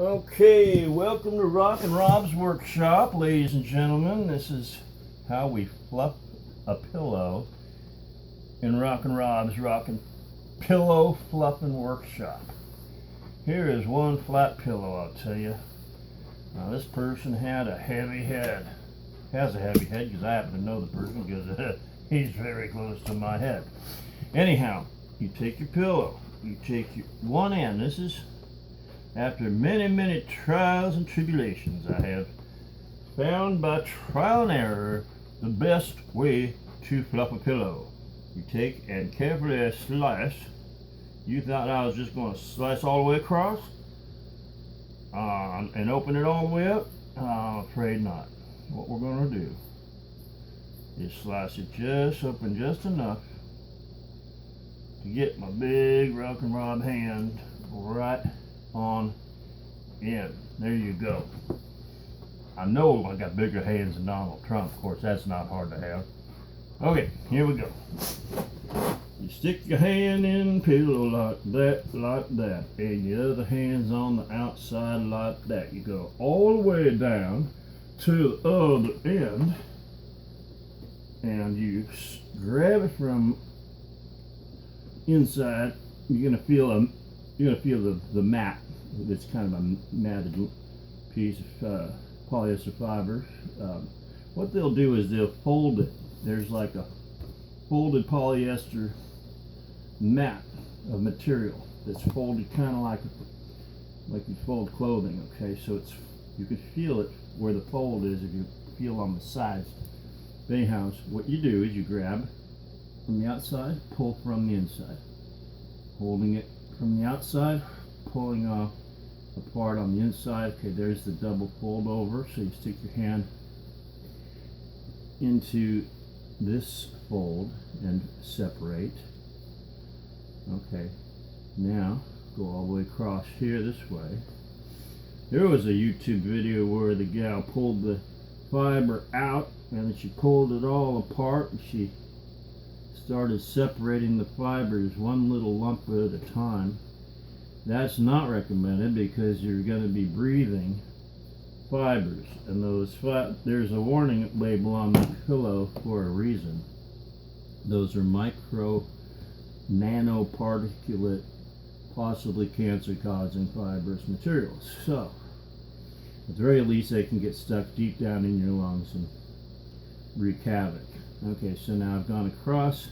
Okay, welcome to Rock and Rob's workshop, ladies and gentlemen. This is how we fluff a pillow in Rock and Rob's Rockin' Pillow Fluffing Workshop. Here is one flat pillow, I'll tell you. Now, this person had a heavy head. Has a heavy head because I happen to know the person because he's very close to my head. Anyhow, you take your pillow, you take your one end. This is after many trials and tribulations. I have found by trial and error the best way to fluff a pillow. You take and carefully slice. You thought I was just going to slice all the way across and open it all the way up? I'm afraid not. What we're going to do is slice it just open just enough to get my big Rock and Rob hand right on in. There you go. I know I got bigger hands than Donald Trump. Of course, that's not hard to have. Okay, here we go. You stick your hand in the pillow like that, and your other hand's on the outside like that. You go all the way down to the other end, and you grab it from inside. You're gonna feel the mat. It's kind of a matted piece of polyester fiber. What they'll do is they'll fold it. There's like a folded polyester mat of material that's folded kind of like you fold clothing. Okay, so you can feel it where the fold is if you feel on the sides. Anyhow, what you do is you grab from the outside, pull from the inside, holding it from the outside, pulling off a part on the inside. Okay, there's the double fold over. So you stick your hand into this fold and separate. Okay, now go all the way across here this way. There was a YouTube video where the gal pulled the fiber out and she pulled it all apart and she started separating the fibers one little lump at a time. That's not recommended because you're going to be breathing fibers, and there's a warning label on the pillow for a reason. Those are micro nanoparticulate, possibly cancer-causing fibrous materials. So, at the very least, they can get stuck deep down in your lungs and wreak havoc. Okay, so now I've gone across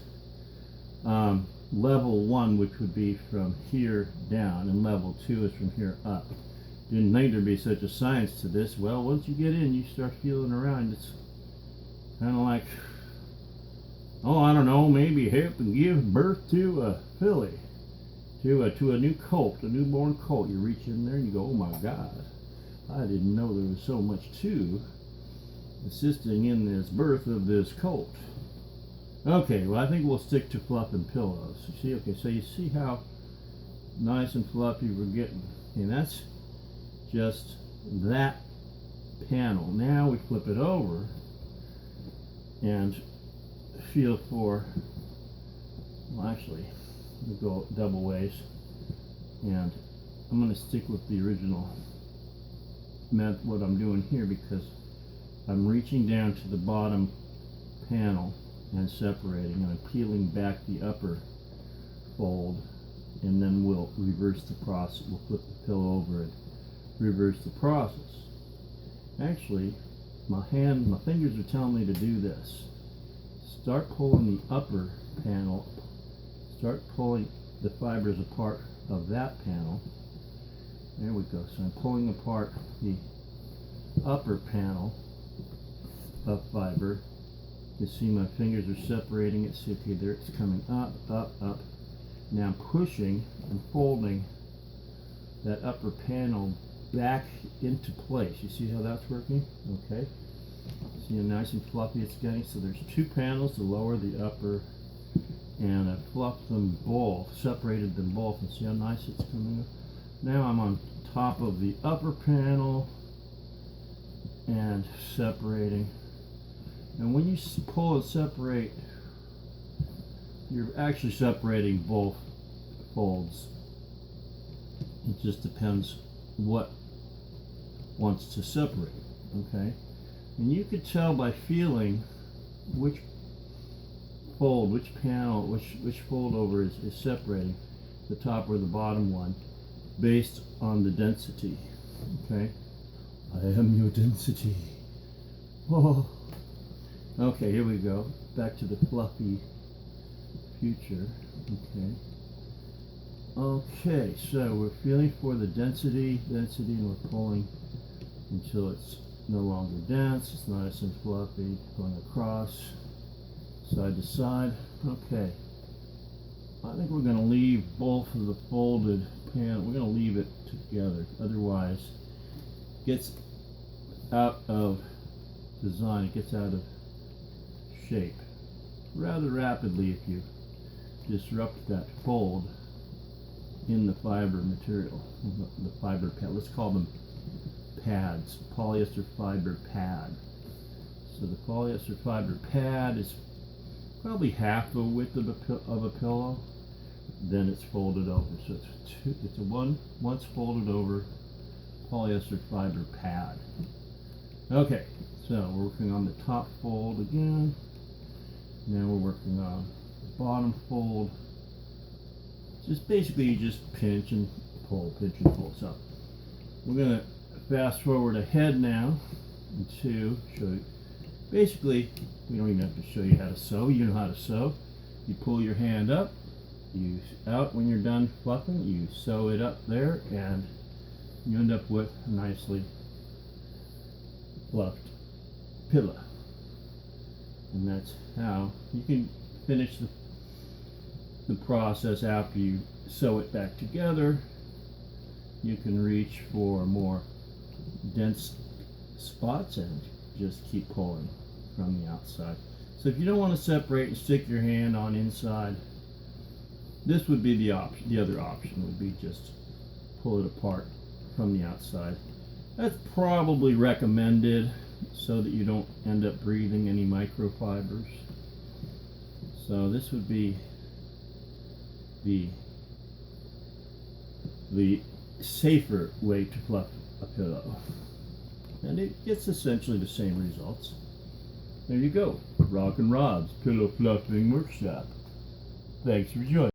level 1, which would be from here down, and level 2 is from here up. Didn't think there'd be such a science to this. Well, once you get in, you start feeling around. It's kind of like, I don't know, maybe help and give birth to a filly, to a new colt, a newborn colt. You reach in there and you go, oh my God, I didn't know there was so much to assisting in this birth of this colt. Okay, well, I think we'll stick to fluffing pillows. So you see how nice and fluffy we're getting. And that's just that panel. Now we flip it over and feel for, well, actually, we'll go double ways. And I'm going to stick with the original method, what I'm doing here, because I'm reaching down to the bottom panel and separating, and I'm peeling back the upper fold, and then we'll reverse the process. We'll flip the pillow over and reverse the process. Actually, my fingers are telling me to do this. Start pulling the upper panel, start pulling the fibers apart of that panel. There we go. So I'm pulling apart the upper panel of fiber. You see my fingers are separating it. See, okay, there it's coming up, up, up. Now I'm pushing and folding that upper panel back into place. You see how that's working? Okay. See how nice and fluffy it's getting? So there's two panels, the lower, the upper, and I fluffed them both, separated them both, and see how nice it's coming up? Now I'm on top of the upper panel and separating. And when you pull and separate, you're actually separating both folds. It just depends what wants to separate. Okay, and you could tell by feeling which fold, which panel, which fold over is separating, the top or the bottom one, based on the density. Okay, I am your density. Oh. Okay, here we go. Back to the fluffy future. Okay. Okay, so we're feeling for the density, and we're pulling until it's no longer dense. It's nice and fluffy, going across, side to side. Okay. I think we're going to leave both of the folded panel. We're going to leave it together. Otherwise, it gets out of design. It gets out of shape rather rapidly if you disrupt that fold in the fiber material, the fiber pad. Let's call them pads, polyester fiber pad. So the polyester fiber pad is probably half the width of a pillow. Then it's folded over. So it's a once folded over polyester fiber pad. Okay, so we're working on the top fold again. Now we're working on the bottom fold. Just basically you just pinch and pull, So we're going to fast forward ahead now to show you. Basically, we don't even have to show you how to sew. You know how to sew. You pull your hand up, you out when you're done fluffing, you sew it up there, and you end up with a nicely fluffed pillow. And that's how you can finish the process after you sew it back together. You can reach for more dense spots and just keep pulling from the outside. So if you don't want to separate and stick your hand on inside, this would be the option. The other option would be just pull it apart from the outside. That's probably recommended so that you don't end up breathing any microfibers. So this would be the safer way to fluff a pillow. And it gets essentially the same results. There you go. Rock and Rob's Pillow Fluffing Workshop. Thanks for joining.